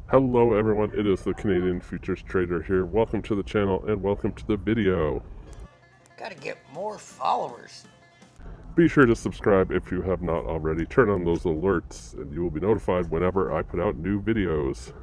Hello everyone, it is the Canadian Futures Trader here. Welcome to the channel and welcome to the video. Gotta get more followers. Be sure to subscribe if you have not already. Turn on those alerts and you will be notified whenever I put out new videos.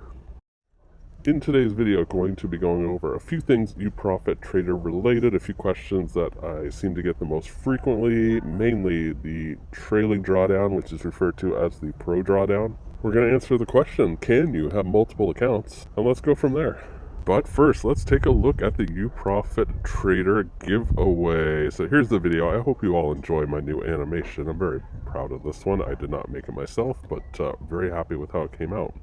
In today's video, going to be going over a few things UProfit Trader related, a few questions that I seem to get the most frequently, mainly the trailing drawdown, which is referred to as the pro drawdown. We're going to answer the question, can you have multiple accounts? And let's go from there. But first, let's take a look at the UProfit Trader giveaway. So here's the video. I hope you all enjoy my new animation. I'm very proud of this one. I did not make it myself, but very happy with how it came out.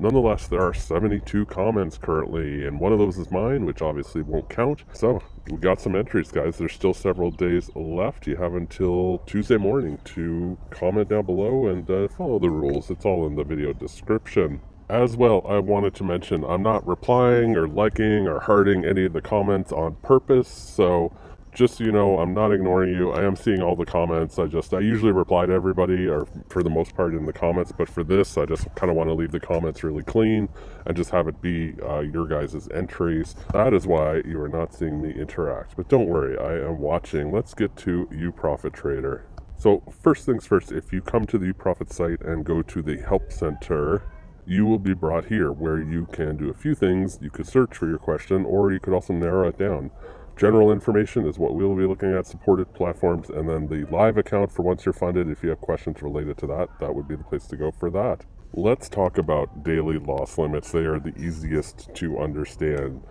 Nonetheless, there are 72 comments currently, and one of those is mine, which obviously won't count. So we got some entries, guys. There's still several days left. You have until Tuesday morning to comment down below and follow the rules. It's all in the video description. As well, I wanted to mention I'm not replying or liking or hearting any of the comments on purpose, so just so you know, I'm not ignoring you. I am seeing all the comments. I usually reply to everybody, or for the most part in the comments, but for this, I just kind of want to leave the comments really clean and just have it be your guys' entries. That is why you are not seeing me interact. But don't worry, I am watching. Let's get to UProfit Trader. So first things first, if you come to the UProfit site and go to the Help Center, you will be brought here where you can do a few things. You could search for your question, or you could also narrow it down. General information is what we'll be looking at, supported platforms, and then the live account for once you're funded. If you have questions related to that, that would be the place to go for that. Let's talk about daily loss limits. They are the easiest to understand.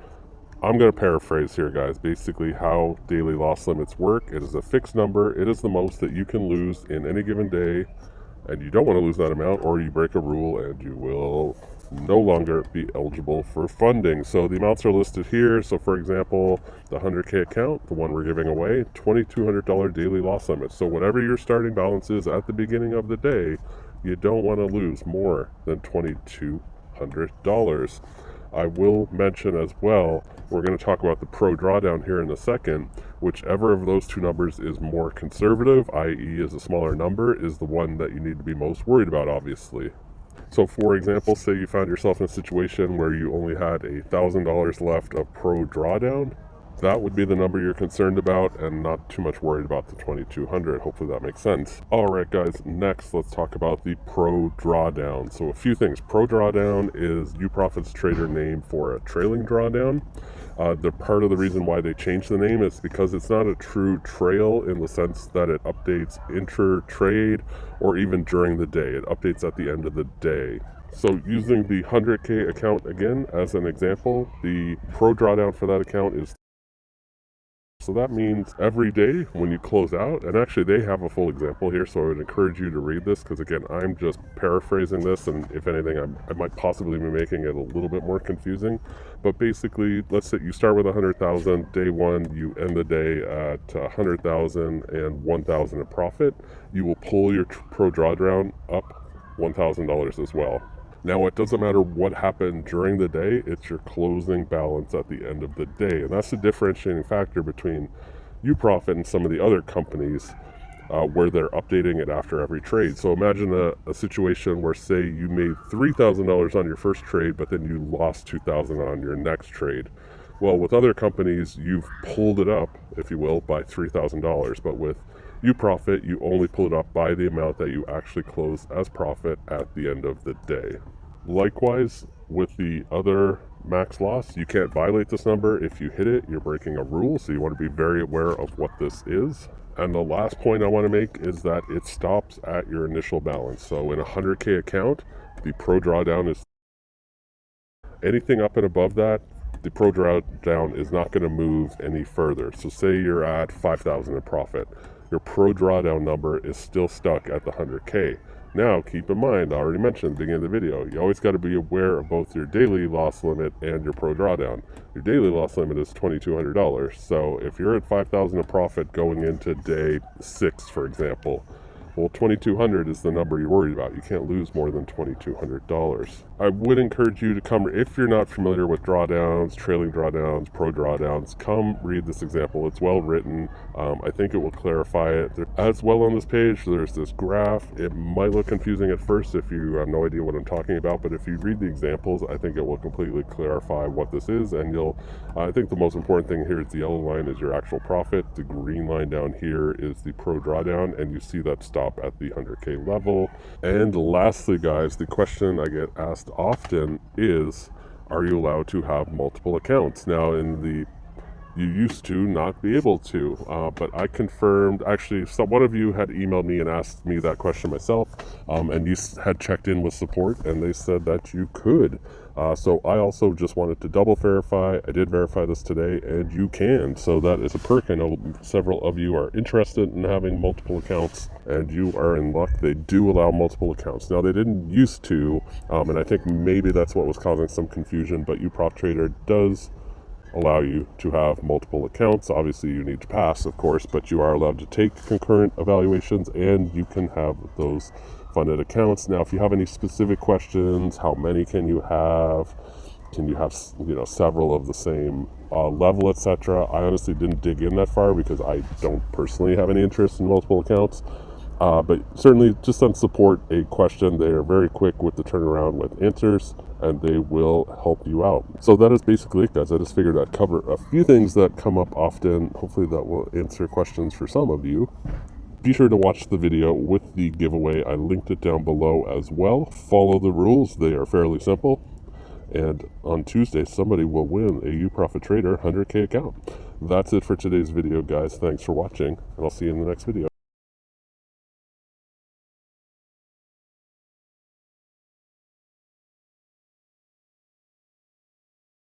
I'm going to paraphrase here, guys. Basically, how daily loss limits work. It is a fixed number. It is the most that you can lose in any given day, and you don't want to lose that amount, or you break a rule and you will no longer be eligible for funding. So the amounts are listed here. So for example, the 100K account, the one we're giving away, $2,200 daily loss limit. So whatever your starting balance is at the beginning of the day, you don't want to lose more than $2,200. I will mention as well, we're going to talk about the pro drawdown here in a second. Whichever of those two numbers is more conservative, i.e. is a smaller number, is the one that you need to be most worried about, obviously. So for example, say you found yourself in a situation where you only had $1,000 left of pro drawdown. That would be the number you're concerned about and not too much worried about the 2,200. Hopefully that makes sense. All right, guys, next let's talk about the pro drawdown. So a few things. Pro drawdown is UProfit's trader name for a trailing drawdown. The part of the reason why they changed the name is because it's not a true trail in the sense that it updates inter-trade or even during the day. It updates at the end of the day. So using the 100K account again as an example, the pro drawdown for that account is, so that means every day when you close out, and actually they have a full example here, so I would encourage you to read this, because again, I'm just paraphrasing this, and if anything, I might possibly be making it a little bit more confusing. But basically, let's say you start with 100,000, day one, you end the day at 100,000 and 1,000 in profit. You will pull your pro drawdown up $1,000 as well. Now, it doesn't matter what happened during the day, it's your closing balance at the end of the day. And that's the differentiating factor between UProfit and some of the other companies where they're updating it after every trade. So imagine a situation where, say, you made $3,000 on your first trade, but then you lost $2,000 on your next trade. Well, with other companies, you've pulled it up, if you will, by $3,000. But with UProfit, you only pull it up by the amount that you actually close as profit at the end of the day. Likewise, with the other max loss, you can't violate this number. If you hit it, you're breaking a rule, so you want to be very aware of what this is. And the last point I want to make is that it stops at your initial balance. So in a 100K account, the pro drawdown is anything up and above that. The pro drawdown is not going to move any further. So say you're at 5,000 in profit. Your pro drawdown number is still stuck at the 100K. Now, keep in mind, I already mentioned at the beginning of the video, you always got to be aware of both your daily loss limit and your pro drawdown. Your daily loss limit is $2,200. So if you're at 5,000 in profit going into day 6, for example, well, $2,200 is the number you're worried about. You can't lose more than $2,200. I would encourage you to come, if you're not familiar with drawdowns, trailing drawdowns, pro drawdowns, come read this example. It's well written. I think it will clarify it. As well on this page, there's this graph. It might look confusing at first if you have no idea what I'm talking about, but if you read the examples, I think it will completely clarify what this is, and I think the most important thing here is the yellow line is your actual profit. The green line down here is the pro drawdown, and you see that stop at the 100K level. And lastly, guys, the question I get asked often is, are you allowed to have multiple accounts? Now, you used to not be able to, but I confirmed, actually, one of you had emailed me and asked me that question myself, and you had checked in with support, and they said that you could. So I also just wanted to double verify. I did verify this today, and you can. So that is a perk. I know several of you are interested in having multiple accounts, and you are in luck. They do allow multiple accounts. Now, they didn't used to, and I think maybe that's what was causing some confusion, but UProfit does allow you to have multiple accounts. Obviously, you need to pass, of course, but you are allowed to take concurrent evaluations, and you can have those funded accounts. Now, if you have any specific questions, how many can you have? Can you have, several of the same level, etc.? I honestly didn't dig in that far because I don't personally have any interest in multiple accounts. But certainly just send support a question. They are very quick with the turnaround with answers, and they will help you out. So that is basically it, guys. I just figured I'd cover a few things that come up often. Hopefully that will answer questions for some of you. Be sure to watch the video with the giveaway. I linked it down below as well. Follow the rules. They are fairly simple. And on Tuesday, somebody will win a UProfit Trader 100K account. That's it for today's video, guys. Thanks for watching, and I'll see you in the next video.